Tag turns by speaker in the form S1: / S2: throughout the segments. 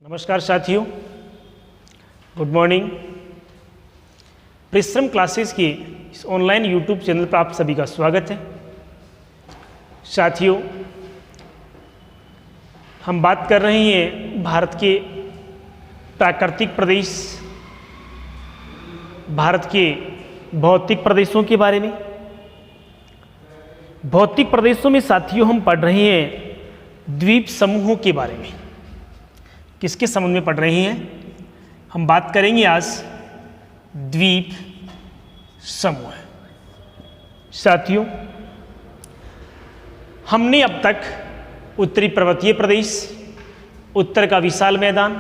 S1: नमस्कार साथियों, good morning. परिश्रम क्लासेस की इस ऑनलाइन यूट्यूब चैनल पर आप सभी का स्वागत है। साथियों, हम बात कर रहे हैं भारत के प्राकृतिक प्रदेश, भारत के भौतिक प्रदेशों के बारे में। भौतिक प्रदेशों में साथियों हम पढ़ रहे हैं द्वीप समूहों के बारे में। किसके संबंध में पढ़ रहे हैं? हम बात करेंगे आज द्वीप समूह। साथियों, हमने अब तक उत्तरी पर्वतीय प्रदेश, उत्तर का विशाल मैदान,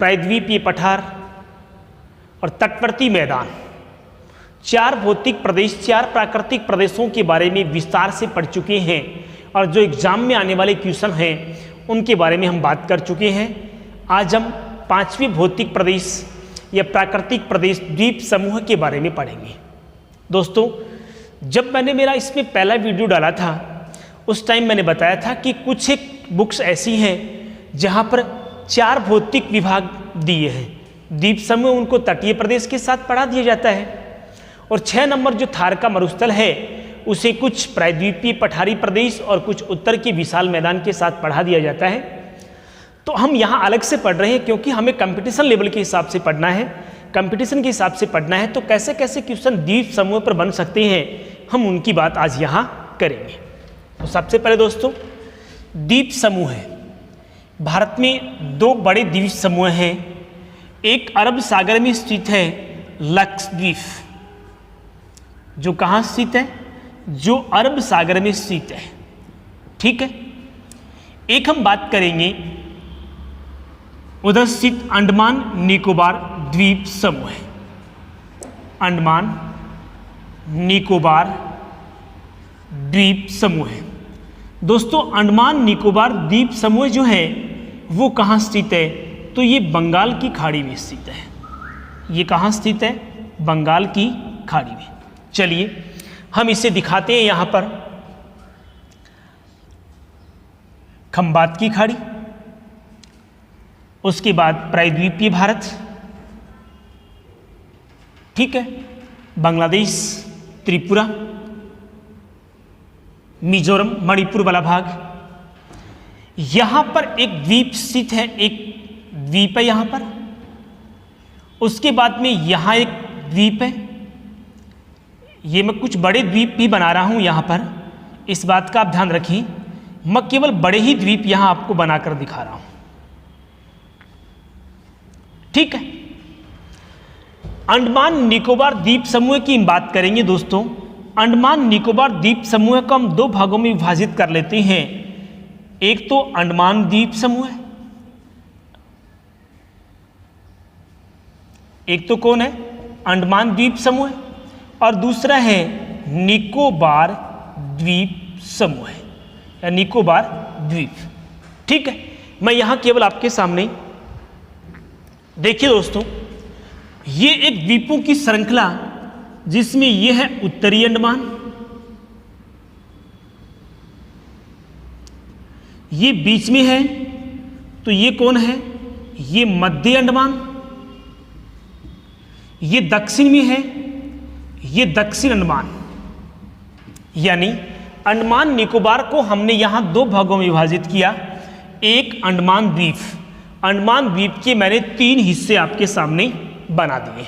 S1: प्रायद्वीपीय पठार और तटवर्ती मैदान, चार भौतिक प्रदेश, चार प्राकृतिक प्रदेशों के बारे में विस्तार से पढ़ चुके हैं और जो एग्जाम में आने वाले क्वेश्चन हैं उनके बारे में हम बात कर चुके हैं। आज हम पांचवें भौतिक प्रदेश या प्राकृतिक प्रदेश द्वीप समूह के बारे में पढ़ेंगे। दोस्तों, जब मैंने मेरा इसमें पहला वीडियो डाला था उस टाइम मैंने बताया था कि कुछ एक बुक्स ऐसी हैं जहां पर चार भौतिक विभाग दिए हैं। द्वीप समूह उनको तटीय प्रदेश के साथ पढ़ा दिया जाता है और 6 नंबर जो थार का मरुस्थल है उसे कुछ प्रायद्वीपीय पठारी प्रदेश और कुछ उत्तर के विशाल मैदान के साथ पढ़ा दिया जाता है। तो हम यहाँ अलग से पढ़ रहे हैं क्योंकि हमें कंपटीशन लेवल के हिसाब से पढ़ना है, कंपटीशन के हिसाब से पढ़ना है। तो कैसे कैसे क्वेश्चन द्वीप समूह पर बन सकते हैं, हम उनकी बात आज यहाँ करेंगे। तो सबसे पहले दोस्तों, द्वीप समूह है। भारत में 2 बड़े द्वीप समूह हैं। एक अरब सागर में स्थित है लक्षद्वीप, जो कहाँ स्थित है? जो अरब सागर में स्थित है। ठीक है। एक हम बात करेंगे उधर स्थित अंडमान निकोबार द्वीप समूह है। अंडमान निकोबार द्वीप समूह है। दोस्तों, अंडमान निकोबार द्वीप समूह जो है वो कहाँ स्थित है? तो ये बंगाल की खाड़ी में स्थित है। ये कहाँ स्थित है? बंगाल की खाड़ी में। चलिए हम इसे दिखाते हैं। यहां पर खंबात की खाड़ी, उसके बाद प्रायद्वीपीय भारत, ठीक है, बांग्लादेश, त्रिपुरा, मिजोरम, मणिपुर वाला भाग। यहां पर एक द्वीप स्थित है, एक द्वीप है यहां पर। उसके बाद में यहां एक द्वीप है। ये मैं कुछ बड़े द्वीप भी बना रहा हूं यहां पर, इस बात का आप ध्यान रखें। मैं केवल बड़े ही द्वीप यहां आपको बनाकर दिखा रहा हूं। ठीक है। अंडमान निकोबार द्वीप समूह की बात करेंगे दोस्तों। अंडमान निकोबार द्वीप समूह को हम 2 भागों में विभाजित कर लेते हैं। एक तो अंडमान द्वीप समूह है, एक तो कौन है? अंडमान द्वीप समूह है, और दूसरा है निकोबार द्वीप समूह है या निकोबार द्वीप। ठीक है। मैं यहां केवल आपके सामने देखिए दोस्तों, ये एक द्वीपों की श्रृंखला जिसमें ये है उत्तरी अंडमान, ये बीच में है तो ये कौन है? ये मध्य अंडमान, ये दक्षिण में है, ये दक्षिण अंडमान। यानी अंडमान निकोबार को हमने यहां 2 भागों में विभाजित किया। एक अंडमान द्वीप, अंडमान द्वीप के मैंने 3 हिस्से आपके सामने बना दिए।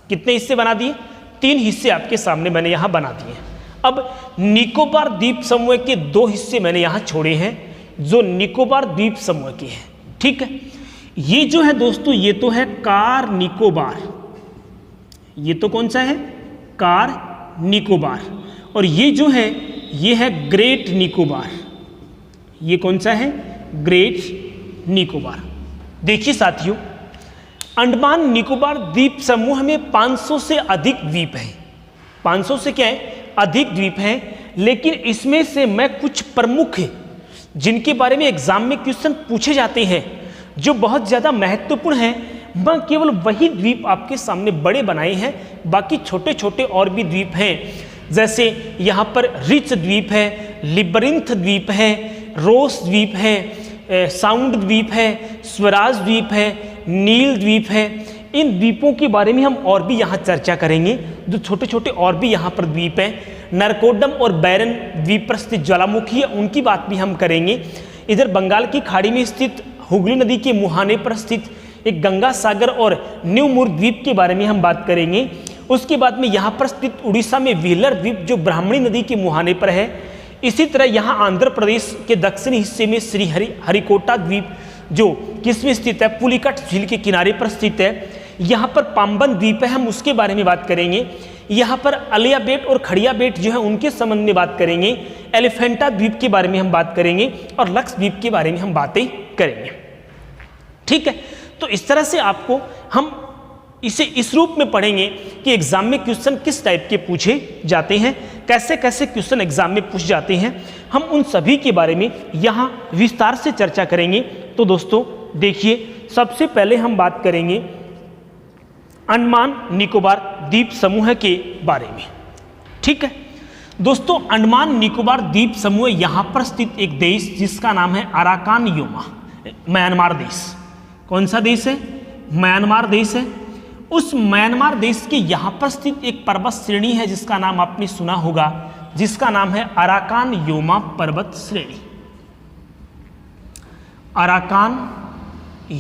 S1: कितने हिस्से बना दिए? 3 हिस्से आपके सामने मैंने यहां बना दिए। अब निकोबार द्वीप समूह के 2 हिस्से मैंने यहां छोड़े हैं जो निकोबार द्वीप समूह के हैं। ठीक है। ये जो है दोस्तों, ये तो है कार निकोबार, ये तो कौन सा है? कार निकोबार। और ये जो है ये है ग्रेट निकोबार। ये कौन सा है? ग्रेट निकोबार। देखिए साथियों, अंडमान निकोबार द्वीप समूह में 500 से अधिक द्वीप हैं। 500 से क्या है? अधिक द्वीप हैं। लेकिन इसमें से मैं कुछ प्रमुख हैं जिनके बारे में एग्जाम में क्वेश्चन पूछे जाते हैं, जो बहुत ज्यादा महत्वपूर्ण हैं। मैं केवल वही द्वीप आपके सामने बड़े बनाए हैं, बाकी छोटे छोटे और भी द्वीप हैं। जैसे यहाँ पर रिच द्वीप है, लिबरिंथ द्वीप है, रोस द्वीप है, साउंड द्वीप है, स्वराज द्वीप है, नील द्वीप है। इन द्वीपों के बारे में हम और भी यहाँ चर्चा करेंगे। जो छोटे छोटे और भी यहाँ पर द्वीप हैं, नरकोडम और बैरन द्वीप पर स्थित ज्वालामुखी है, उनकी बात भी हम करेंगे। इधर बंगाल की खाड़ी में स्थित हुगली नदी के मुहाने पर स्थित एक गंगा सागर और न्यू मूर द्वीप के बारे में हम बात करेंगे। उसके बाद में यहाँ पर स्थित उड़ीसा में व्हीलर द्वीप जो ब्राह्मणी नदी के मुहाने पर है। इसी तरह यहाँ आंध्र प्रदेश के दक्षिणी हिस्से में श्री हरिकोटा द्वीप जो किसमें स्थित है, पुलिकट झील के किनारे पर स्थित है। यहाँ पर पाम्बन द्वीप है, हम उसके बारे में बात करेंगे। यहाँ पर अलिया बेट और खड़िया बेट जो है उनके संबंध में बात करेंगे। एलिफेंटा द्वीप के बारे में हम बात करेंगे और लक्स द्वीप के बारे में हम बातें करेंगे। ठीक है, तो इस तरह से आपको हम इसे इस रूप में पढ़ेंगे कि एग्जाम में क्वेश्चन किस टाइप के पूछे जाते हैं, कैसे कैसे क्वेश्चन एग्जाम में पूछ जाते हैं, हम उन सभी के बारे में यहाँ विस्तार से चर्चा करेंगे। तो दोस्तों देखिए, सबसे पहले हम बात करेंगे अंडमान निकोबार द्वीप समूह के बारे में। ठीक है दोस्तों, अंडमान निकोबार द्वीप समूह यहाँ पर स्थित एक देश जिसका नाम है अराकान योमा, म्यांमार देश। कौन सा देश है? म्यांमार देश है। उस म्यांमार देश के यहाँ पर स्थित एक पर्वत श्रेणी है जिसका नाम आपने सुना होगा, जिसका नाम है अराकान योमा पर्वत श्रेणी। अराकान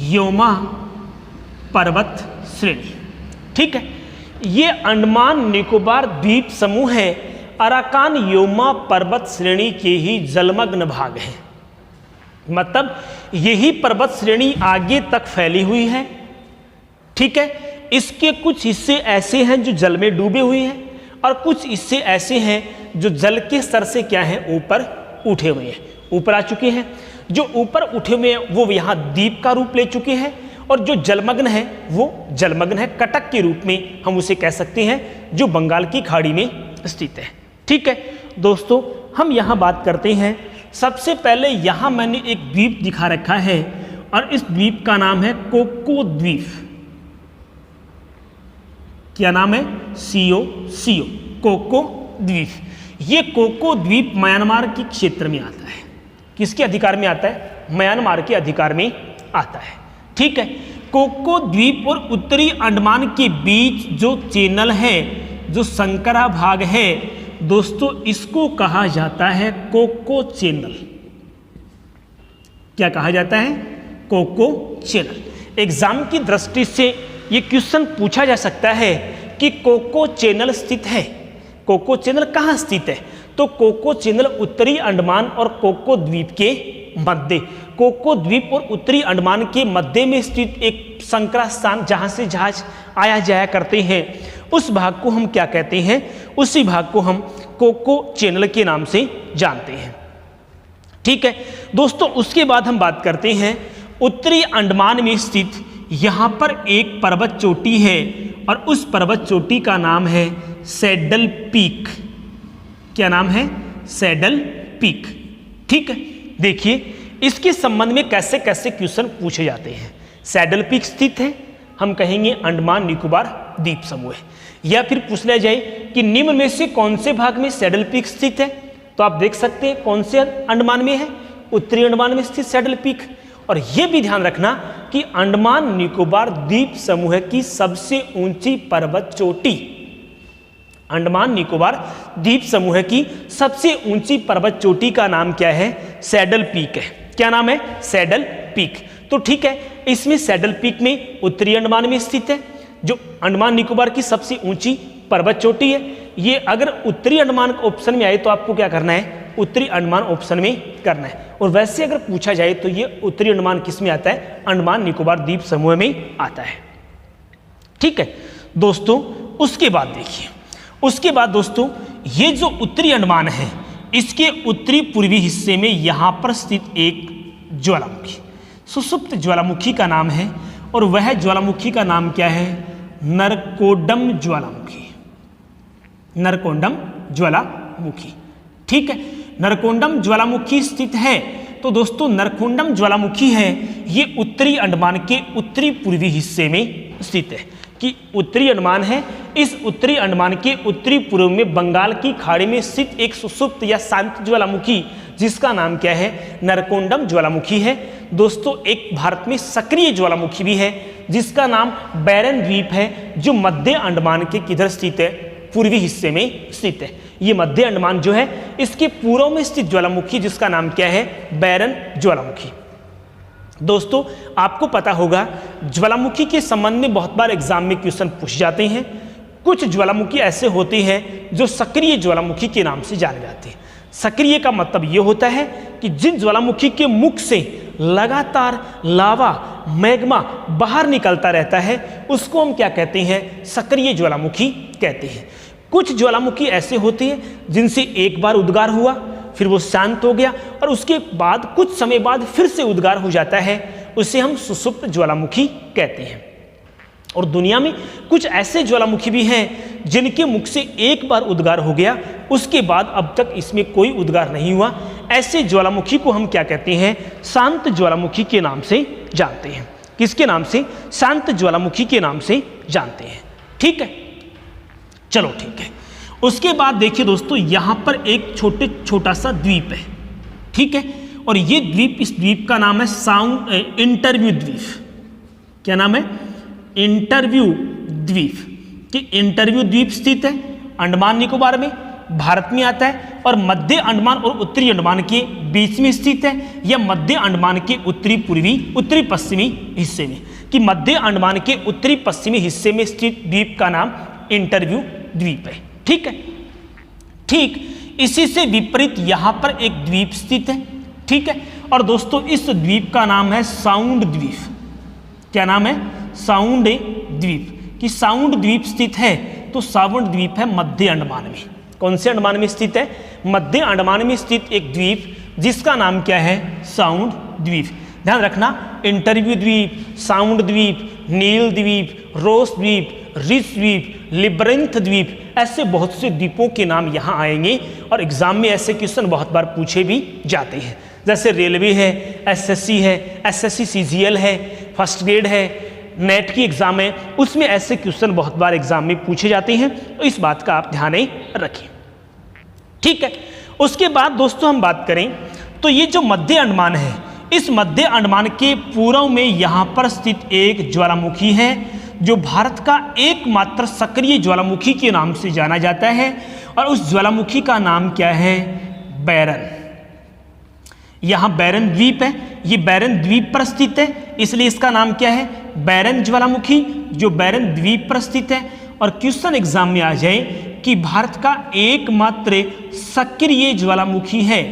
S1: योमा पर्वत श्रेणी। ठीक है, ये अंडमान निकोबार द्वीप समूह है, अराकान योमा पर्वत श्रेणी के ही जलमग्न भाग है। मतलब यही पर्वत श्रेणी आगे तक फैली हुई है। ठीक है, इसके कुछ हिस्से ऐसे हैं जो जल में डूबे हुए हैं और कुछ हिस्से ऐसे हैं जो जल के स्तर से क्या है, ऊपर उठे हुए हैं, ऊपर आ चुके हैं। जो ऊपर उठे हुए हैं वो यहाँ द्वीप का रूप ले चुके हैं और जो जलमग्न है वो जलमग्न है, कटक के रूप में हम उसे कह सकते हैं, जो बंगाल की खाड़ी में स्थित है। ठीक है दोस्तों, हम यहाँ बात करते हैं। सबसे पहले यहाँ मैंने एक द्वीप दिखा रखा है और इस द्वीप का नाम है कोको द्वीप। क्या नाम है? सीओ कोको द्वीप। ये कोको द्वीप म्यांमार के क्षेत्र में आता है। किसके अधिकार में आता है? म्यांमार के अधिकार में आता है। ठीक है, कोको द्वीप और उत्तरी अंडमान के बीच जो चैनल है, जो संकरा भाग है दोस्तों, इसको कहा जाता है कोको चैनल। क्या कहा जाता है? Coco channel. एग्जाम की दृष्टि से ये क्वेश्चन पूछा जा सकता है कि कोको चैनल स्थित है। कोको चैनल कहाँ स्थित है? तो कोको चैनल उत्तरी अंडमान और कोको द्वीप के मध्य, कोको द्वीप और उत्तरी अंडमान के मध्य में स्थित एक संकरा स्थान जहां से जहाज आया जाया करते हैं, उस भाग को हम क्या कहते हैं? उसी भाग को हम कोको चैनल के नाम से जानते हैं। ठीक है दोस्तों, उसके बाद हम बात करते हैं उत्तरी अंडमान में स्थित यहाँ पर एक पर्वत चोटी है और उस पर्वत चोटी का नाम है सैडल पीक। क्या नाम है? Saddle peak. ठीक है, देखिए इसके संबंध में कैसे कैसे क्वेश्चन पूछे जाते हैं। सैडल पीक स्थित है, हम कहेंगे अंडमान निकोबार द्वीप समूह है। या फिर पूछ लिया जाए कि निम्न में से कौन से भाग में सैडल पीक स्थित है, तो आप देख सकते हैं कौन से अंडमान में है, उत्तरी अंडमान में स्थित सैडल पीक। और यह भी ध्यान रखना कि अंडमान निकोबार द्वीप समूह की सबसे ऊंची पर्वत चोटी, अंडमान निकोबार द्वीप समूह की सबसे ऊंची पर्वत चोटी का नाम क्या है? सैडल पीक है। क्या नाम है? Saddle peak. तो ठीक है, इसमें सैडल पीक में उत्तरी अंडमान में स्थित है, जो अंडमान निकोबार की सबसे ऊंची पर्वत चोटी है। ये अगर उत्तरी अंडमान ऑप्शन में आए तो आपको क्या करना है? उत्तरी अंडमान ऑप्शन में करना है। और वैसे अगर पूछा जाए तो ये उत्तरी अंडमान किस में आता है? अंडमान निकोबार द्वीप समूह में आता है। ठीक है दोस्तों, उसके बाद देखिए, उसके बाद दोस्तों ये जो उत्तरी अंडमान है, इसके उत्तरी पूर्वी हिस्से में यहाँ पर स्थित एक ज्वालामुखी, सुषुप्त ज्वालामुखी का नाम है और वह ज्वालामुखी का नाम क्या है? नरकोडम ज्वालामुखी। नरकोंडम ज्वालामुखी। ठीक है, नरकोंडम ज्वालामुखी स्थित है। तो दोस्तों नरकोंडम ज्वालामुखी है, ये उत्तरी अंडमान के उत्तरी पूर्वी हिस्से में स्थित है। कि उत्तरी अंडमान है, इस उत्तरी अंडमान के उत्तरी पूर्व में बंगाल की खाड़ी में स्थित एक सुषुप्त या शांत ज्वालामुखी जिसका नाम क्या है, नरकोंडम ज्वालामुखी है। दोस्तों एक भारत में सक्रिय ज्वालामुखी भी है जिसका नाम बैरन द्वीप है, जो मध्य अंडमान के किधर स्थित है, पूर्वी हिस्से में स्थित है। ये मध्य अंडमान जो है इसके पूर्व में स्थित ज्वालामुखी जिसका नाम क्या है, बैरन ज्वालामुखी। दोस्तों आपको पता होगा ज्वालामुखी के संबंध में बहुत बार एग्जाम में क्वेश्चन पूछे जाते हैं। कुछ ज्वालामुखी ऐसे होते हैं जो सक्रिय ज्वालामुखी के नाम से जाने जाते हैं। सक्रिय का मतलब ये होता है कि जिन ज्वालामुखी के मुख से लगातार लावा मैग्मा बाहर निकलता रहता है उसको हम क्या कहते हैं, सक्रिय ज्वालामुखी कहते हैं। कुछ ज्वालामुखी ऐसे होते हैं जिनसे एक बार उद्गार हुआ फिर वो शांत हो गया और उसके बाद कुछ समय बाद फिर से उद्गार हो जाता है, उसे हम सुषुप्त ज्वालामुखी कहते हैं। और दुनिया में कुछ ऐसे ज्वालामुखी भी हैं जिनके मुख से एक बार उद्गार हो गया उसके बाद अब तक इसमें कोई उद्गार नहीं हुआ। ऐसे ज्वालामुखी को हम क्या कहते हैं, शांत ज्वालामुखी के नाम से जानते हैं। किसके नाम से, शांत ज्वालामुखी के नाम से जानते हैं। ठीक है, चलो ठीक है। उसके बाद देखिए दोस्तों यहां पर एक छोटा सा द्वीप है, ठीक है, और ये द्वीप, इस द्वीप का नाम है इंटरव्यू द्वीप। क्या नाम है, इंटरव्यू द्वीप। कि इंटरव्यू द्वीप स्थित है अंडमान निकोबार में, भारत में आता है और मध्य अंडमान और उत्तरी अंडमान के बीच में स्थित है, या मध्य अंडमान के उत्तरी पश्चिमी हिस्से में। कि मध्य अंडमान के उत्तरी पश्चिमी हिस्से में स्थित द्वीप का नाम इंटरव्यू द्वीप है। ठीक है, ठीक इसी से विपरीत यहां पर एक द्वीप स्थित है। ठीक है, और दोस्तों इस द्वीप का नाम है साउंड द्वीप। क्या नाम है, साउंड द्वीप। कि साउंड द्वीप स्थित है तो साउंड द्वीप है मध्य अंडमान में। कौन से अंडमान में स्थित है, मध्य अंडमान में स्थित एक द्वीप जिसका नाम क्या है, साउंड द्वीप। ध्यान रखना, इंटरव्यू द्वीप, साउंड द्वीप, नील द्वीप, रोस द्वीप, रिच द्वीप, लिब्रिंथ द्वीप, ऐसे बहुत से द्वीपों के नाम यहाँ आएंगे और एग्जाम में ऐसे क्वेश्चन बहुत बार पूछे भी जाते हैं। जैसे रेलवे है, एसएससी है, एसएससी सीजीएल है, फर्स्ट ग्रेड है, नेट की एग्जाम है, उसमें ऐसे क्वेश्चन बहुत बार एग्जाम में पूछे जाते हैं, तो इस बात का आप ध्यान रखें। ठीक है, उसके बाद दोस्तों हम बात करें तो ये जो मध्य अंडमान है, इस मध्य अंडमान के पूर्व में यहाँ पर स्थित एक ज्वालामुखी है जो भारत का एकमात्र सक्रिय ज्वालामुखी के नाम से जाना जाता है, और उस ज्वालामुखी का नाम क्या है, बैरन। यहाँ बैरन द्वीप है, ये बैरन द्वीप पर स्थित है, इसलिए इसका नाम क्या है, बैरन ज्वालामुखी, जो बैरन द्वीप पर स्थित है। और क्वेश्चन एग्जाम में आ जाए कि भारत का एकमात्र सक्रिय ज्वालामुखी है,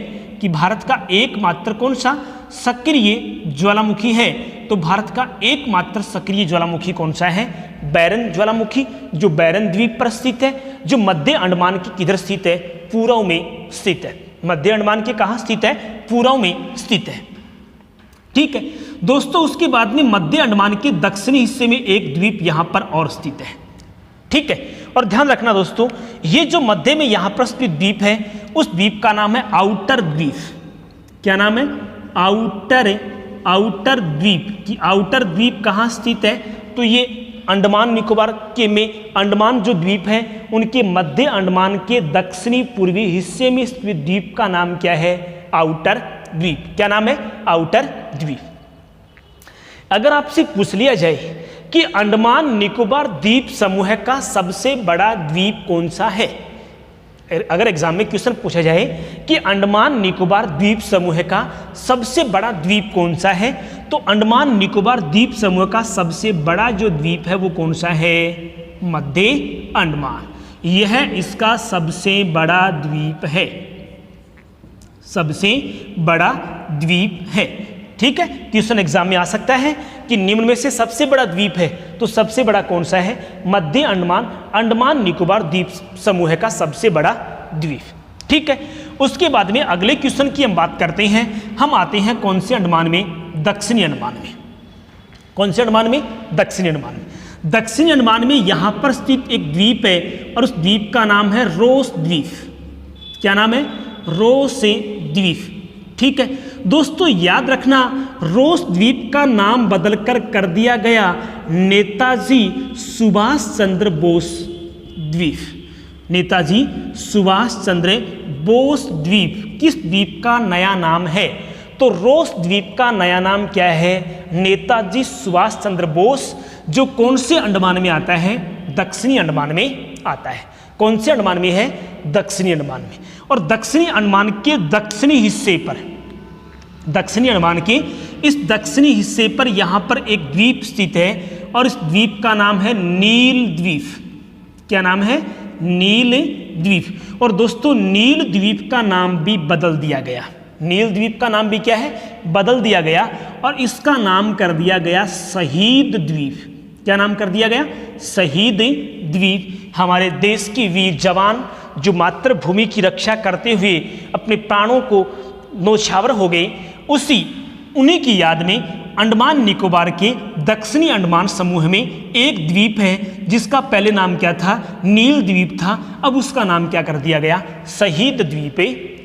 S1: कि भारत का एकमात्र कौन सा सक्रिय ज्वालामुखी है, तो भारत का एकमात्र सक्रिय ज्वालामुखी कौन सा है, बैरन ज्वालामुखी, जो बैरन द्वीप पर स्थित है, जो मध्य अंडमान के किधर स्थित है, पूर्व में स्थित है। मध्य अंडमान के कहाँ स्थित है, पूर्व में स्थित है। ठीक है दोस्तों, उसके बाद में मध्य अंडमान के दक्षिणी हिस्से में एक द्वीप यहां पर और स्थित है। ठीक है, और ध्यान रखना दोस्तों, ये जो मध्य में यहां पर स्थित द्वीप है उस द्वीप का नाम है आउटर द्वीप। क्या नाम है, आउटर द्वीप। कि आउटर द्वीप कहाँ स्थित है, तो ये अंडमान निकोबार के में अंडमान जो द्वीप है उनके मध्य अंडमान के दक्षिणी पूर्वी हिस्से में स्थित द्वीप का नाम क्या है, आउटर द्वीप। क्या नाम है, आउटर द्वीप। अगर आपसे पूछ लिया जाए कि अंडमान निकोबार द्वीप समूह का सबसे बड़ा द्वीप कौन सा है, अगर एग्जाम में क्वेश्चन पूछा जाए कि अंडमान निकोबार द्वीप समूह का सबसे बड़ा द्वीप कौन सा है, तो अंडमान निकोबार द्वीप समूह का सबसे बड़ा जो द्वीप है वो कौन सा है, मध्य अंडमान। यह इसका सबसे बड़ा द्वीप है, सबसे बड़ा द्वीप है। ठीक है, क्वेश्चन एग्जाम में आ सकता है कि निम्न में से सबसे बड़ा द्वीप है, तो सबसे बड़ा कौन सा है, मध्य अंडमान, अंडमान निकोबार द्वीप समूह का सबसे बड़ा द्वीप। ठीक है, उसके बाद में अगले क्वेश्चन की हम बात करते हैं। हम आते हैं कौन से अंडमान में, दक्षिणी अंडमान में। कौन से अंडमान में, दक्षिणी अंडमान में। दक्षिणी अंडमान में यहां पर स्थित एक द्वीप है और उस द्वीप का नाम है रोस द्वीप। क्या नाम है, रोस द्वीप। ठीक है दोस्तों, याद रखना रोस द्वीप का नाम बदलकर कर दिया गया नेताजी सुभाष चंद्र बोस द्वीप। नेताजी सुभाष चंद्र बोस द्वीप किस द्वीप का नया नाम है? तो रोस द्वीप का नया नाम क्या है? नेताजी सुभाष चंद्र बोस, जो कौन से अंडमान में आता है? दक्षिणी अंडमान में आता है। कौन से अंडमान में है? दक्षिणी अंडमान में। और दक्षिणी अंडमान के दक्षिणी हिस्से पर, दक्षिणी अंडमान के इस दक्षिणी हिस्से पर यहां पर एक द्वीप स्थित है और इस द्वीप का नाम है नील द्वीप। क्या नाम है? नील द्वीप। और दोस्तों नील द्वीप का नाम भी बदल दिया गया। नील द्वीप का नाम भी क्या है? बदल दिया गया और इसका नाम कर दिया गया शहीद द्वीप। क्या नाम कर दिया गया? शहीद द्वीप। हमारे देश की वीर जवान जो मातृभूमि की रक्षा करते हुए अपने प्राणों को न्यौछावर हो गए, उन्हीं की याद में अंडमान निकोबार के दक्षिणी अंडमान समूह में एक द्वीप है जिसका पहले नाम क्या था? नील द्वीप था। अब उसका नाम क्या कर दिया गया? शहीद द्वीप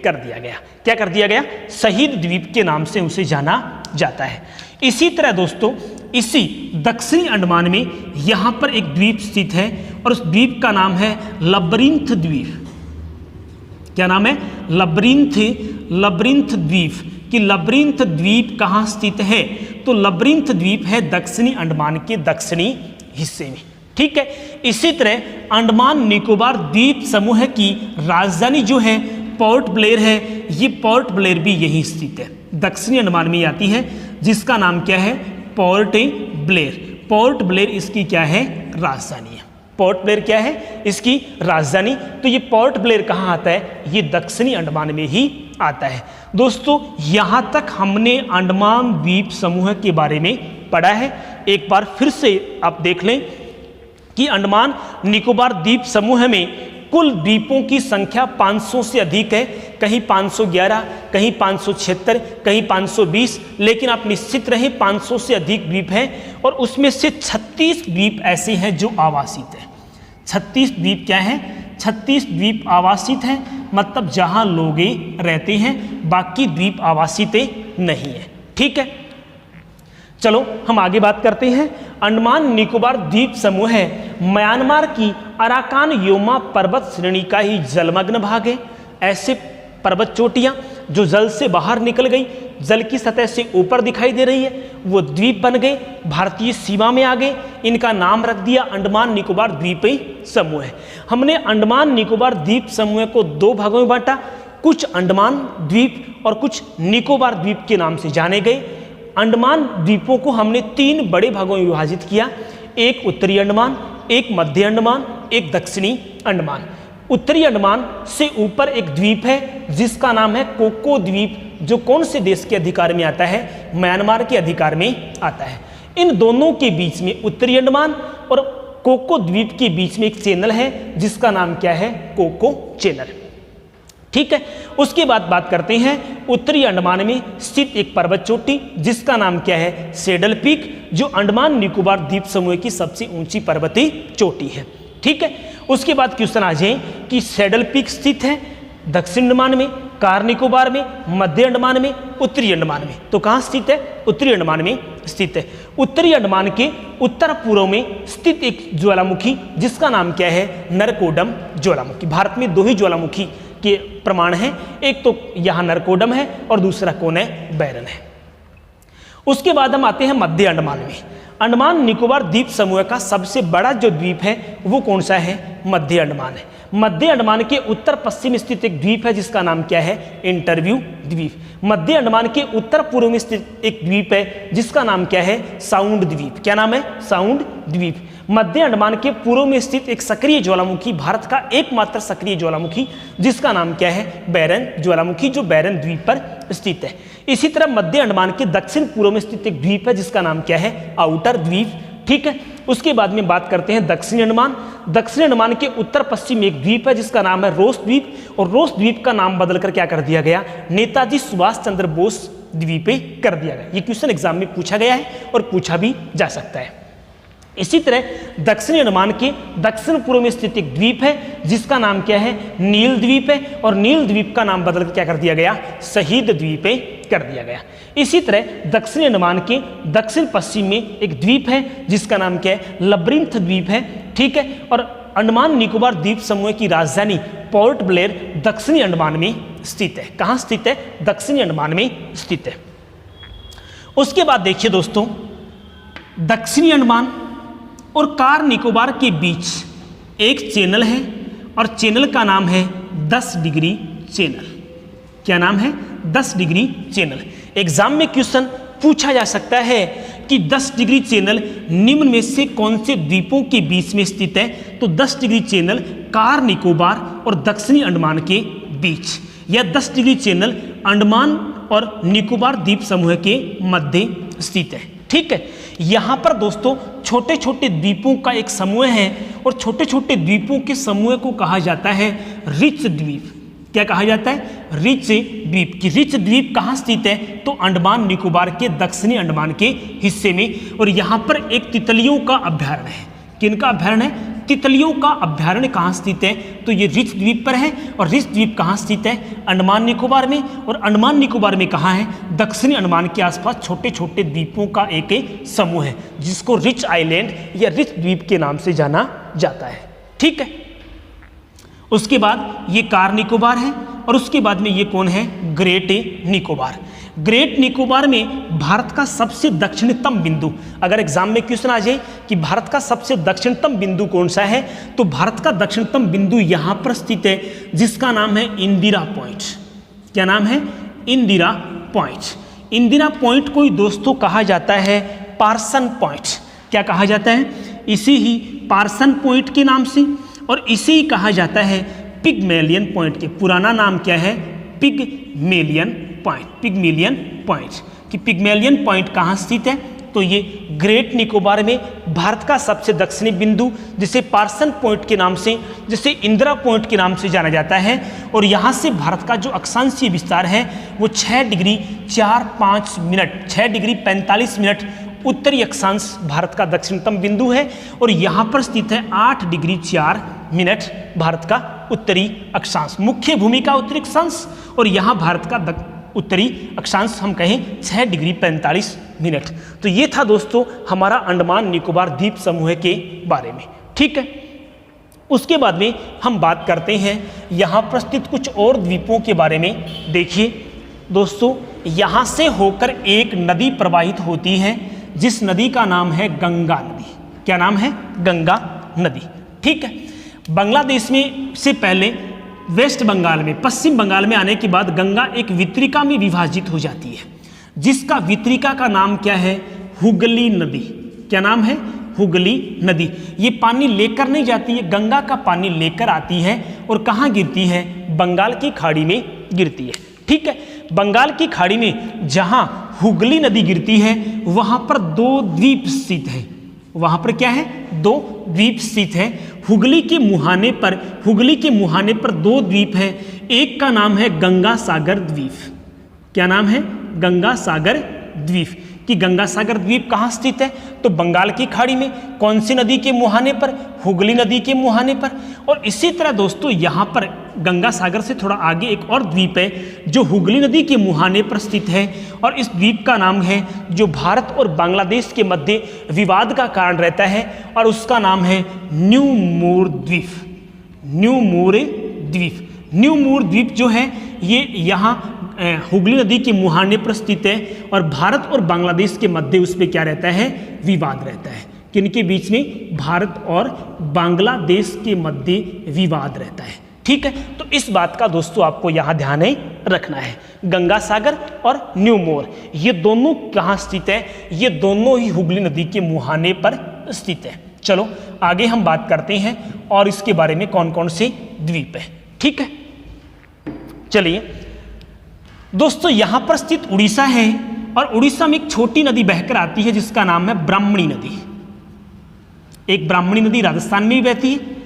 S1: कर दिया गया। क्या कर दिया गया? शहीद द्वीप के नाम से उसे जाना जाता है। इसी तरह दोस्तों इसी दक्षिणी अंडमान में यहां पर एक द्वीप स्थित है और उस द्वीप का नाम है लबरिंथ द्वीप। क्या नाम है? लबरिंथ द्वीप। कि लबरिंथ द्वीप कहाँ स्थित है? तो लबरिंथ द्वीप है दक्षिणी अंडमान के दक्षिणी हिस्से में। ठीक है। इसी तरह अंडमान निकोबार द्वीप समूह की राजधानी जो है पोर्ट ब्लेयर है। ये पोर्ट ब्लेयर भी यही स्थित है, दक्षिणी अंडमान में आती है, जिसका नाम क्या है? Port Blair. पोर्ट ब्लेयर इसकी क्या है? राजधानी है। पोर्ट ब्लेयर क्या है? इसकी राजधानी। तो ये पोर्ट ब्लेयर कहाँ आता है? ये दक्षिणी अंडमान में ही आता है। दोस्तों यहाँ तक हमने अंडमान द्वीप समूह के बारे में पढ़ा है। एक बार फिर से आप देख लें कि अंडमान निकोबार द्वीप समूह में कुल द्वीपों की संख्या 500 से अधिक है। कहीं 511, कहीं 576, कहीं 520, लेकिन आप निश्चित रहें 500 से अधिक द्वीप हैं और उसमें से 36 द्वीप ऐसे हैं जो आवासित हैं। 36 द्वीप क्या हैं? 36 द्वीप आवासित हैं, मतलब जहां लोग रहते हैं, बाकी द्वीप आवासित नहीं है। ठीक है, चलो हम आगे बात करते हैं। अंडमान निकोबार द्वीप समूह है म्यांमार की अराकान योमा पर्वत श्रेणी का ही जलमग्न भाग है। ऐसे पर्वत चोटियां जो जल से बाहर निकल गई, जल की सतह से ऊपर दिखाई दे रही है, वो द्वीप बन गए, भारतीय सीमा में आ गए। इनका नाम रख दिया अंडमान निकोबार द्वीप समूह है। हमने अंडमान निकोबार द्वीप समूह को दो भागों में बांटा, कुछ अंडमान द्वीप और कुछ निकोबार द्वीप के नाम से जाने गए। अंडमान द्वीपों को हमने 3 बड़े भागों में विभाजित किया, एक उत्तरी अंडमान, एक मध्य अंडमान, एक दक्षिणी अंडमान। उत्तरी अंडमान से ऊपर एक द्वीप है जिसका नाम है कोको द्वीप, जो कौन से देश के अधिकार में आता है? म्यांमार के अधिकार में आता है। इन दोनों के बीच में, उत्तरी अंडमान और कोको द्वीप के बीच में एक चैनल है जिसका नाम क्या है? Coco Chanel. ठीक है, उसके बाद बात करते हैं उत्तरी अंडमान में स्थित एक पर्वत चोटी जिसका नाम क्या है? सैडल पीक, जो अंडमान निकोबार द्वीप समूह की सबसे ऊंची पर्वतीय चोटी है। ठीक है, उसके बाद क्वेश्चन आ जाए कि सैडल पीक स्थित है दक्षिण अंडमान में, कार निकोबार में, मध्य अंडमान में, उत्तरी अंडमान में। तो कहाँ स्थित है? उत्तरी अंडमान में स्थित है। उत्तरी अंडमान के उत्तर पूर्व में स्थित एक ज्वालामुखी जिसका नाम क्या है? नरकोडम ज्वालामुखी। भारत में 2 ही ज्वालामुखी के प्रमाण हैं, एक तो यहाँ नरकोडम है और दूसरा कौन है? बैरन है। उसके बाद हम आते हैं मध्य अंडमान में। अंडमान निकोबार द्वीप समूह का सबसे बड़ा जो द्वीप है वो कौन सा है? मध्य अंडमान है। मध्य अंडमान के उत्तर पश्चिम स्थित एक द्वीप है जिसका नाम क्या है? इंटरव्यू द्वीप। मध्य अंडमान के उत्तर पूर्व में स्थित एक द्वीप है जिसका नाम क्या है? साउंड द्वीप। क्या नाम है? साउंड द्वीप। मध्य अंडमान के पूर्व में स्थित एक सक्रिय ज्वालामुखी, भारत का एकमात्र सक्रिय ज्वालामुखी जिसका नाम क्या है? बैरन ज्वालामुखी, जो बैरन द्वीप पर स्थित है। इसी तरह मध्य अंडमान के दक्षिण पूर्व में स्थित एक द्वीप है जिसका नाम क्या है? आउटर द्वीप। ठीक है, उसके बाद में बात करते हैं दक्षिणी अंडमान। दक्षिणी अंडमान के उत्तर पश्चिम में एक द्वीप है जिसका नाम है रोस द्वीप, और रोस द्वीप का नाम बदलकर क्या कर दिया गया? नेताजी सुभाष चंद्र बोस द्वीप कर दिया गया। ये क्वेश्चन एग्जाम में पूछा गया है और पूछा भी जा सकता है। इसी तरह दक्षिणी अंडमान के दक्षिण पूर्व में स्थित एक द्वीप है जिसका नाम क्या है? नील द्वीप है, और नील द्वीप का नाम बदलकर क्या कर दिया गया? शहीद द्वीप कर दिया गया। इसी तरह दक्षिणी अंडमान के दक्षिण पश्चिम में एक द्वीप है जिसका नाम क्या है? लबरिंथ द्वीप है। ठीक है, और अंडमान निकोबार द्वीप समूह की राजधानी पोर्ट ब्लेयर दक्षिणी अंडमान में स्थित है। कहाँ स्थित है? दक्षिणी अंडमान में स्थित है। उसके बाद देखिए दोस्तों, दक्षिणी अंडमान और कार निकोबार के बीच एक चैनल है और चैनल का नाम है 10 डिग्री चैनल। क्या नाम है? 10 डिग्री चैनल। एग्जाम में क्वेश्चन पूछा जा सकता है कि 10 डिग्री चैनल निम्न में से कौन से द्वीपों के बीच में स्थित है? तो 10 डिग्री चैनल कार निकोबार और दक्षिणी अंडमान के बीच, या 10 डिग्री चैनल अंडमान और निकोबार द्वीप समूह के मध्य स्थित है। ठीक है, यहाँ पर दोस्तों छोटे छोटे द्वीपों का एक समूह है और छोटे छोटे द्वीपों के समूह को कहा जाता है रिच द्वीप। क्या कहा जाता है? रिच द्वीप। की रिच द्वीप कहाँ स्थित है? तो अंडमान निकोबार के दक्षिणी अंडमान के हिस्से में। और यहाँ पर एक तितलियों का अभ्यारण्य है। किनका अभ्यारण्य है? तितलियों का अभ्यारण्य कहाँ स्थित है? तो ये रिच द्वीप पर है। और रिच द्वीप कहाँ स्थित है? अंडमान निकोबार में। और अंडमान निकोबार में कहाँ है? दक्षिणी अंडमान के आसपास छोटे छोटे द्वीपों का एक समूह है जिसको रिच आइलैंड या रिच द्वीप के नाम से जाना जाता है। ठीक है, उसके बाद ये कार निकोबार है और उसके बाद में ये कौन है? ग्रेट निकोबार। ग्रेट निकोबार में भारत का सबसे दक्षिणतम बिंदु, अगर एग्जाम में क्वेश्चन आ जाए कि भारत का सबसे दक्षिणतम बिंदु कौन सा है, तो भारत का दक्षिणतम बिंदु यहाँ पर स्थित है जिसका नाम है इंदिरा पॉइंट। क्या नाम है? इंदिरा पॉइंट। इंदिरा पॉइंट को ही दोस्तों कहा जाता है पार्सन पॉइंट। क्या कहा जाता है? इसी ही पार्सन पॉइंट के नाम से, और इसे ही कहा जाता है पिगमेलियन पॉइंट के। पुराना नाम क्या है? Pygmalion point. पिगमेलियन पॉइंट कि पिगमेलियन पॉइंट कहाँ स्थित है? तो ये ग्रेट निकोबार में भारत का सबसे दक्षिणी बिंदु, जिसे पार्सन पॉइंट के नाम से, जिसे इंदिरा पॉइंट के नाम से जाना जाता है। और यहाँ से भारत का जो अक्षांशीय विस्तार है वो 6 डिग्री 4-5 मिनट, 6 डिग्री 45 मिनट उत्तरी अक्षांश भारत का दक्षिणतम बिंदु है। और यहाँ पर स्थित है 8 डिग्री 4 मिनट भारत का उत्तरी अक्षांश, मुख्य भूमि का उत्तरी अक्षांश। और यहाँ भारत का उत्तरी अक्षांश हम कहें 6 डिग्री 45 मिनट। तो ये था दोस्तों हमारा अंडमान निकोबार द्वीप समूह के बारे में। ठीक है, उसके बाद में हम बात करते हैं यहाँ पर स्थित कुछ और द्वीपों के बारे में। देखिए दोस्तों, यहाँ से होकर एक नदी प्रवाहित होती है जिस नदी का नाम है गंगा नदी। क्या नाम है? गंगा नदी। ठीक है, बांग्लादेश में से पहले वेस्ट बंगाल में, पश्चिम बंगाल में आने के बाद गंगा एक वितरिका में विभाजित हो जाती है जिसका वितरिका का नाम क्या है? हुगली नदी। क्या नाम है? हुगली नदी। ये पानी लेकर नहीं जाती है, गंगा का पानी लेकर आती है और कहाँ गिरती है? बंगाल की खाड़ी में गिरती है। ठीक है, बंगाल की खाड़ी में जहाँ हुगली नदी गिरती है वहाँ पर 2 द्वीप स्थित है। वहाँ पर क्या है? 2 द्वीप स्थित है। हुगली के मुहाने पर 2 द्वीप हैं। एक का नाम है गंगा सागर द्वीप। क्या नाम है? गंगा सागर द्वीप। कि गंगा सागर द्वीप कहाँ स्थित है? तो बंगाल की खाड़ी में। कौन सी नदी के मुहाने पर? हुगली नदी के मुहाने पर। और इसी तरह दोस्तों यहाँ पर गंगा सागर से थोड़ा आगे एक और द्वीप है जो हुगली नदी के मुहाने पर स्थित है। और इस द्वीप का नाम है, जो भारत और बांग्लादेश के मध्य विवाद का कारण रहता है, और उसका नाम है न्यू मूर द्वीप। न्यू मूर द्वीप। न्यू मूर द्वीप जो है ये यहाँ हुगली नदी के मुहाने पर स्थित है और भारत और बांग्लादेश के मध्य उस पर क्या रहता है? विवाद रहता है। किनके बीच में? भारत और बांग्लादेश के मध्य विवाद रहता है। ठीक है, तो इस बात का दोस्तों आपको यहाँ ध्यान रखना है। गंगा सागर और न्यू मोर ये दोनों कहाँ स्थित है? ये दोनों ही हुगली नदी के मुहाने पर स्थित है। चलो आगे हम बात करते हैं और इसके बारे में कौन कौन से द्वीप है। ठीक है, चलिए दोस्तों, यहाँ पर स्थित उड़ीसा है और उड़ीसा में एक छोटी नदी बहकर आती है जिसका नाम है ब्राह्मणी नदी। एक ब्राह्मणी नदी राजस्थान में भी बहती है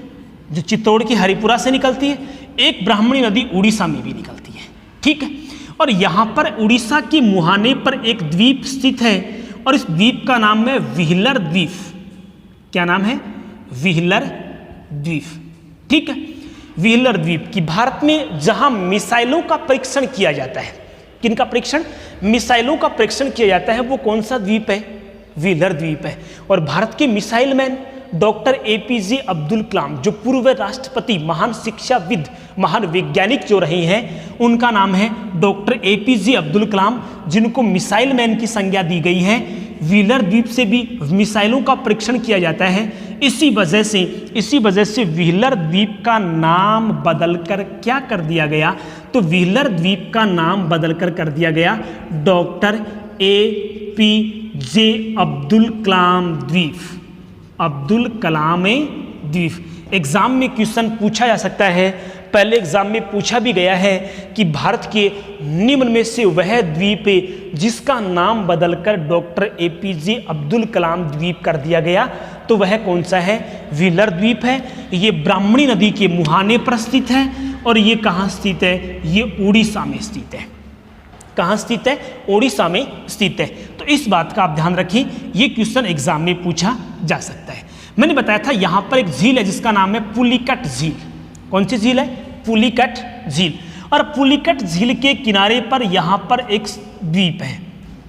S1: जो चित्तौड़ के हरिपुरा से निकलती है। एक ब्राह्मणी नदी उड़ीसा में भी निकलती है। ठीक है, और यहाँ पर उड़ीसा के मुहाने पर एक द्वीप स्थित है और इस द्वीप का नाम है व्हीलर द्वीप। क्या नाम है? व्हीलर द्वीप। ठीक है, व्हीलर द्वीप की भारत में जहां मिसाइलों का परीक्षण किया जाता है। किनका परीक्षण? मिसाइलों का परीक्षण किया जाता है। वो कौन सा द्वीप है? व्हीलर द्वीप है। और भारत के missile man doctor APJ Abdul Kalam, जो पूर्व राष्ट्रपति, महान शिक्षाविद, महान वैज्ञानिक जो रहे हैं, उनका नाम है डॉक्टर एपीजे अब्दुल कलाम, जिनको मिसाइल मैन की संज्ञा दी गई है। व्हीलर द्वीप से भी मिसाइलों का परीक्षण किया जाता है। इसी वजह से व्हीलर द्वीप का नाम बदलकर क्या कर दिया गया, तो व्हीलर द्वीप का नाम बदलकर कर दिया गया डॉक्टर एपीजे अब्दुल कलाम द्वीप, अब्दुल कलाम द्वीप। एग्जाम में क्वेश्चन पूछा जा सकता है, पहले एग्जाम में पूछा भी गया है कि भारत के निम्न में से वह द्वीप जिसका नाम बदलकर डॉक्टर एपीजे अब्दुल कलाम द्वीप कर दिया गया, तो वह कौन सा है, व्हीलर द्वीप है। ये ब्राह्मणी नदी के मुहाने पर स्थित है और ये कहाँ स्थित है, ये उड़ीसा में स्थित है। कहाँ स्थित है, उड़ीसा में स्थित है। तो इस बात का आप ध्यान रखें, ये क्वेश्चन एग्जाम में पूछा जा सकता है। मैंने बताया था यहाँ पर एक झील है जिसका नाम है पुलिकट झील। कौन सी झील है, पुलिकट झील। और पुलिकट झील के किनारे पर यहाँ पर एक द्वीप है,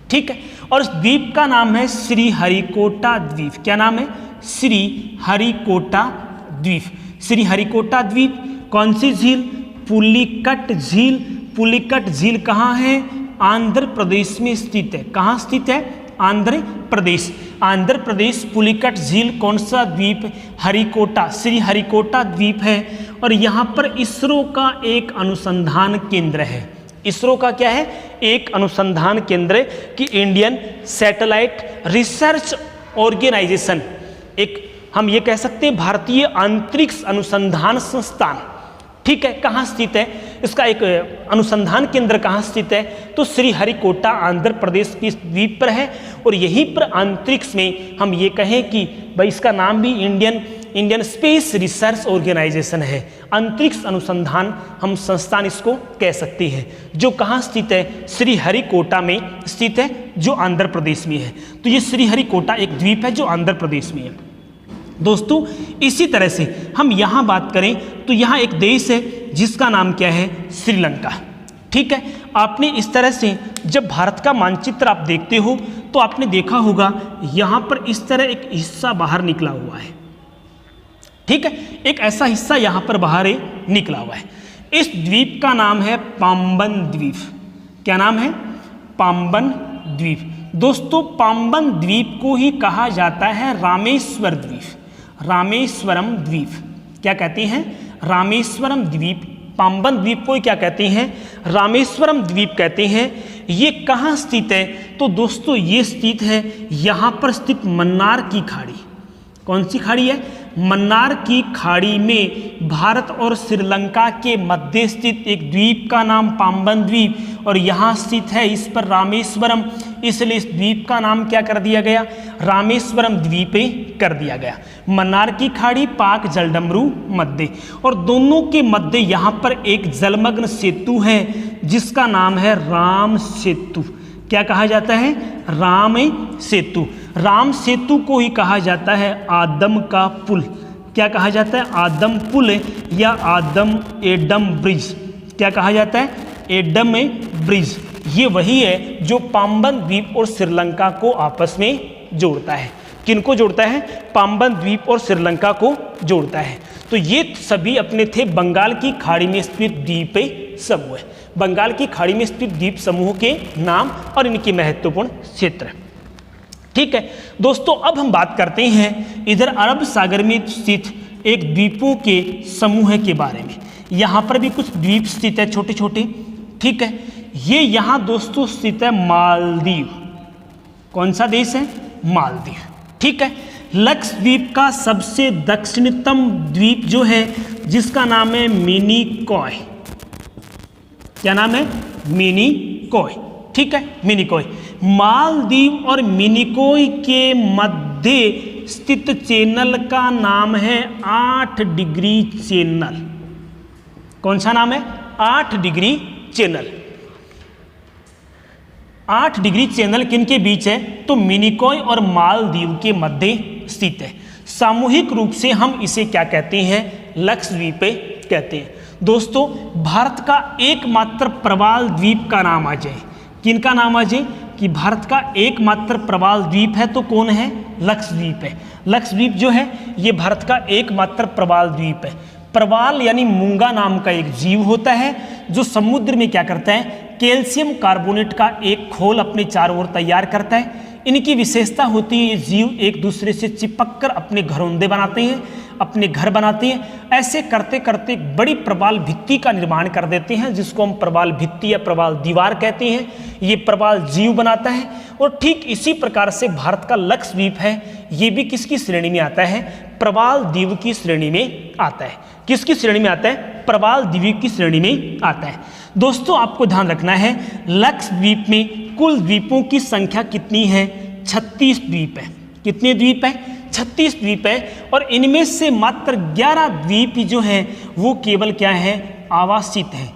S1: ठीक है, और उस द्वीप का नाम है श्रीहरिकोटा द्वीप। क्या नाम है, श्रीहरिकोटा द्वीप। श्रीहरिकोटा द्वीप। कौन सी झील, पुलिकट झील। पुलिकट झील कहाँ है, आंध्र प्रदेश में स्थित है। कहाँ स्थित है, आंध्र प्रदेश। आंध्र प्रदेश पुलिकट झील कौन सा द्वीप, हरिकोटा, श्रीहरिकोटा द्वीप है। और यहाँ पर इसरो का एक अनुसंधान केंद्र है। इसरो का क्या है, एक अनुसंधान केंद्र कि इंडियन सैटेलाइट रिसर्च ऑर्गेनाइजेशन, एक हम ये कह सकते हैं भारतीय अंतरिक्ष अनुसंधान संस्थान, ठीक है, कहाँ स्थित है, इसका एक अनुसंधान केंद्र कहाँ स्थित है, तो श्रीहरिकोटा आंध्र प्रदेश की द्वीप पर है। और यहीं पर अंतरिक्ष में हम ये कहें कि भाई इसका नाम भी इंडियन स्पेस रिसर्च ऑर्गेनाइजेशन है, अंतरिक्ष अनुसंधान हम संस्थान इसको कह सकते हैं, जो कहाँ स्थित है, श्रीहरिकोटा में स्थित है, जो आंध्र प्रदेश में है। तो ये श्रीहरिकोटा एक द्वीप है जो आंध्र प्रदेश में है। दोस्तों इसी तरह से हम यहाँ बात करें तो यहाँ एक देश है जिसका नाम क्या है, श्रीलंका, ठीक है। आपने इस तरह से जब भारत का मानचित्र आप देखते हो तो आपने देखा होगा यहाँ पर इस तरह एक हिस्सा बाहर निकला हुआ है, ठीक है, एक ऐसा हिस्सा यहाँ पर बाहर निकला हुआ है। इस द्वीप का नाम है पाम्बन द्वीप। क्या नाम है, पाम्बन द्वीप। दोस्तों पाम्बन द्वीप को ही कहा जाता है रामेश्वर द्वीप, रामेश्वरम द्वीप। क्या कहते हैं, रामेश्वरम द्वीप। पाम्बन द्वीप को क्या कहते हैं, रामेश्वरम द्वीप कहते हैं। ये कहाँ स्थित है, तो दोस्तों ये स्थित है यहाँ पर स्थित मन्नार की खाड़ी। कौन सी खाड़ी है, मन्नार की खाड़ी में भारत और श्रीलंका के मध्य स्थित एक द्वीप का नाम पाम्बन द्वीप और यहाँ स्थित है इस पर रामेश्वरम, इसलिए इस द्वीप का नाम क्या कर दिया गया, रामेश्वरम द्वीप कर दिया गया। मन्नार की खाड़ी, पाक जलडमरू मध्य, और दोनों के मध्य यहाँ पर एक जलमग्न सेतु है जिसका नाम है राम सेतु। क्या कहा जाता है, राम सेतु। राम सेतु को ही कहा जाता है आदम का पुल। क्या कहा जाता है, आदम पुल या एडम ब्रिज। क्या कहा जाता है, एडम ब्रिज। ये वही है जो पाम्बन द्वीप और श्रीलंका को आपस में जोड़ता है। किनको जोड़ता है, पाम्बन द्वीप और श्रीलंका को जोड़ता है। तो ये सभी अपने थे बंगाल की खाड़ी में स्थित द्वीप समूह। बंगाल की खाड़ी में स्थित द्वीप समूह के नाम और इनके महत्वपूर्ण क्षेत्र, ठीक है। दोस्तों अब हम बात करते हैं इधर अरब सागर में स्थित एक द्वीपों के समूह के बारे में। यहाँ पर भी कुछ द्वीप स्थित है छोटे छोटे, ठीक है। ये यहाँ दोस्तों स्थित है मालदीव। कौन सा देश है, मालदीव, ठीक है। लक्षद्वीप का सबसे दक्षिणतम द्वीप जो है जिसका नाम है मिनिकॉय। क्या नाम है, मिनिकॉय, ठीक है, मिनिकॉय। मालदीव और मिनिकॉय के मध्य स्थित चैनल का नाम है 8 डिग्री चैनल। कौन सा नाम है, 8 डिग्री चैनल। 8 डिग्री चैनल किनके बीच है, तो मिनिकॉय और मालदीव के मध्य स्थित है। सामूहिक रूप से हम इसे क्या कहते हैं, लक्षद्वीप कहते हैं। दोस्तों भारत का एकमात्र प्रवाल द्वीप का नाम आ जाए, किनका नाम आ जाए, कि भारत का एकमात्र प्रवाल द्वीप है तो कौन है? लक्षद्वीप है। लक्षद्वीप जो है ये भारत का एकमात्र प्रवाल द्वीप है। प्रवाल यानी मूंगा नाम का एक जीव होता है जो समुद्र में क्या करता है? कैल्शियम कार्बोनेट का एक खोल अपने चारों ओर तैयार करता है। इनकी विशेषता होती है ये जीव एक दूसरे से चिपक कर अपने घरौंदे बनाते हैं, अपने घर बनाते हैं। ऐसे करते करते एक बड़ी प्रवाल भित्ति का निर्माण कर देते हैं जिसको हम प्रवाल भित्ति या प्रवाल दीवार कहते हैं। ये प्रवाल जीव बनाता है। और ठीक इसी प्रकार से भारत का लक्षद्वीप है, ये भी किसकी श्रेणी में आता है? प्रवाल द्वीप की श्रेणी में आता है। किसकी श्रेणी में आता है? प्रवाल द्वीप की श्रेणी में आता है। दोस्तों आपको ध्यान रखना है, लक्षद्वीप में कुल द्वीपों की संख्या कितनी है? 36 द्वीप है। कितने द्वीप है? 36 द्वीप है। और इनमें से मात्र 11 द्वीप जो हैं वो केवल क्या है? आवासित हैं।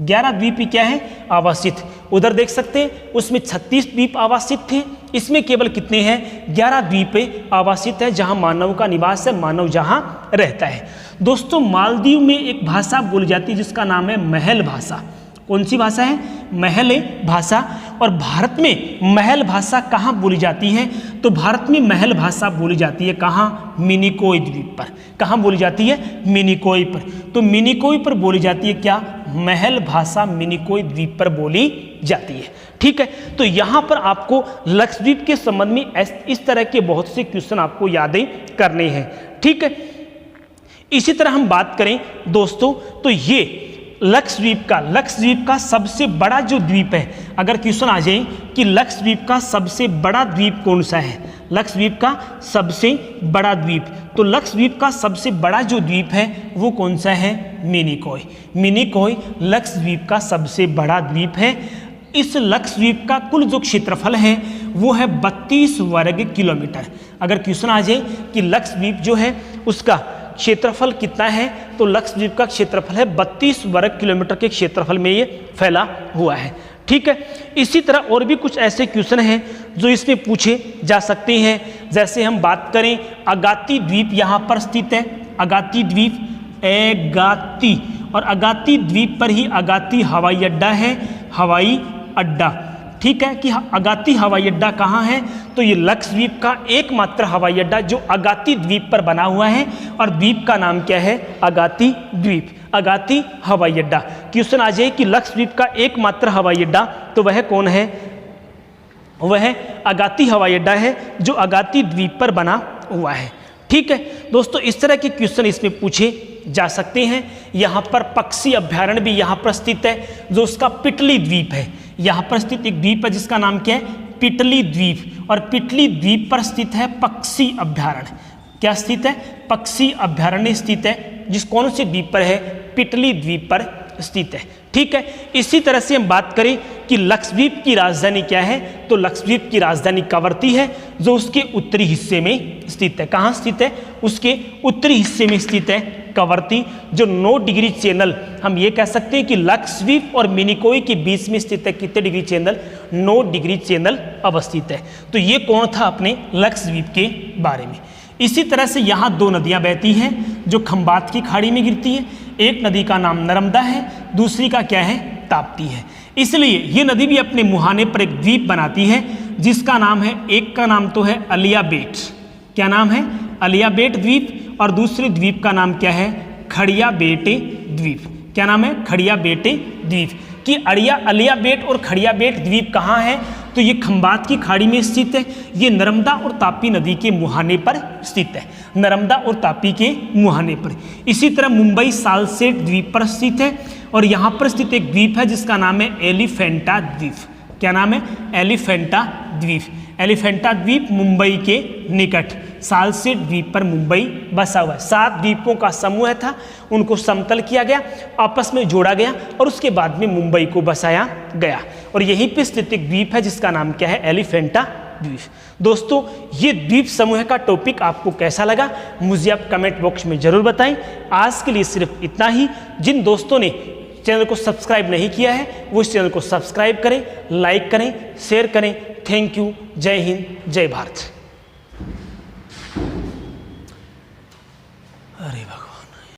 S1: 11 द्वीप क्या है? आवासित। उधर देख सकते हैं उसमें 36 द्वीप आवासित थे, इसमें केवल कितने हैं? 11 द्वीप आवासित है जहां मानव का निवास है, मानव जहां रहता है। दोस्तों मालदीव में एक भाषा बोली जाती है जिसका नाम है महल भाषा। कौन सी भाषा है? महल भाषा। और भारत में महल भाषा कहाँ बोली जाती है? तो भारत में महल भाषा बोली जाती है कहाँ? मिनिकोय द्वीप पर। कहाँ बोली जाती है? मिनिकोय पर। तो मिनिकोय पर बोली जाती है क्या? महल भाषा मिनिकोय द्वीप पर बोली जाती है। ठीक है, तो यहाँ पर आपको लक्षद्वीप के संबंध में इस तरह के बहुत से क्वेश्चन आपको यादें करने हैं। ठीक है, इसी तरह हम बात करें दोस्तों तो ये लक्षद्वीप का सबसे बड़ा जो द्वीप है, अगर क्वेश्चन आ जाए कि लक्षद्वीप का सबसे बड़ा द्वीप कौन सा है? लक्षद्वीप का सबसे बड़ा द्वीप, तो लक्षद्वीप का सबसे बड़ा जो द्वीप है वो कौन सा है? मिनिकोय। मिनिकोय लक्षद्वीप का सबसे बड़ा द्वीप है। इस लक्षद्वीप का कुल जो क्षेत्रफल है वो है 32 वर्ग किलोमीटर। अगर क्वेश्चन आ जाए कि लक्षद्वीप जो है उसका क्षेत्रफल कितना है, तो लक्षद्वीप का क्षेत्रफल है 32 वर्ग किलोमीटर के क्षेत्रफल में ये फैला हुआ है। ठीक है, इसी तरह और भी कुछ ऐसे क्वेश्चन हैं जो इसमें पूछे जा सकते हैं। जैसे हम बात करें अगाती द्वीप यहाँ पर स्थित है। अगाती द्वीप, अगाती, और अगाती द्वीप पर ही अगाती हवाई अड्डा है। हवाई अड्डा, ठीक है, कि अगाती हवाई अड्डा कहाँ है? तो ये लक्षद्वीप का एकमात्र हवाई अड्डा जो अगाती द्वीप पर बना हुआ है, और द्वीप का नाम क्या है? अगाती द्वीप, अगाती हवाई अड्डा। क्वेश्चन आ जाए कि लक्षद्वीप का एकमात्र हवाई अड्डा, तो वह कौन है? वह अगाती हवाई अड्डा है जो अगाती द्वीप पर बना हुआ है। ठीक है दोस्तों, इस तरह के क्वेश्चन इसमें पूछे जा सकते हैं। यहाँ पर पक्षी अभ्यारण्य भी यहाँ पर स्थित है जो उसका पिटली द्वीप है। यहाँ पर स्थित एक द्वीप है जिसका नाम क्या है? पिटली द्वीप। और पिटली द्वीप पर स्थित है पक्षी अभ्यारण्य। क्या स्थित है? पक्षी अभ्यारण्य स्थित है, जिस कौन से द्वीप पर है? पिटली द्वीप पर स्थित है। ठीक है, इसी तरह से हम बात करें कि लक्षद्वीप की राजधानी क्या है, तो लक्षद्वीप की राजधानी कवरत्ती है जो उसके उत्तरी हिस्से में स्थित है। कहाँ स्थित है? उसके उत्तरी हिस्से में स्थित है कवरत्ती, जो 9 डिग्री चैनल, हम ये कह सकते हैं कि लक्षद्वीप और मिनिकोय के बीच में स्थित है। कितने डिग्री चैनल? 9 डिग्री चैनल अवस्थित है। तो ये कौन था अपने लक्षद्वीप के बारे में। इसी तरह से यहाँ 2 नदियाँ बहती हैं जो खंबात की खाड़ी में गिरती है। एक नदी का नाम नर्मदा है, दूसरी का क्या है? ताप्ती है। इसलिए ये नदी भी अपने मुहाने पर एक द्वीप बनाती है जिसका नाम है, एक का नाम तो है अलियाबेट। क्या नाम है? अलियाबेट द्वीप। और दूसरे द्वीप का नाम क्या है? खड़ियाबेटे द्वीप। क्या नाम है? खड़ियाबेटे द्वीप। कि अलियाबेट और खड़ियाबेट द्वीप कहाँ है? तो ये खंबात की खाड़ी में स्थित है। ये नर्मदा और तापी नदी के मुहाने पर स्थित है। नर्मदा और तापी के मुहाने पर। इसी तरह मुंबई सालसेट द्वीप पर स्थित है। और यहाँ पर स्थित एक द्वीप है जिसका नाम है एलिफेंटा द्वीप। क्या नाम है? एलिफेंटा द्वीप। एलिफेंटा द्वीप मुंबई के निकट सालसेट द्वीप पर मुंबई बसा हुआ है। 7 द्वीपों का समूह था, उनको समतल किया गया, आपस में जोड़ा गया और उसके बाद में मुंबई को बसाया गया। और यहीं पे स्थित एक द्वीप है जिसका नाम क्या है? एलिफेंटा द्वीप। दोस्तों ये द्वीप समूह का टॉपिक आपको कैसा लगा मुझे आप कमेंट बॉक्स में जरूर बताएं। आज के लिए सिर्फ इतना ही। जिन दोस्तों ने चैनल को सब्सक्राइब नहीं किया है वो इस चैनल को सब्सक्राइब करें, लाइक करें, शेयर करें। Thank you. जय हिंद, जय भारत। अरे वाह।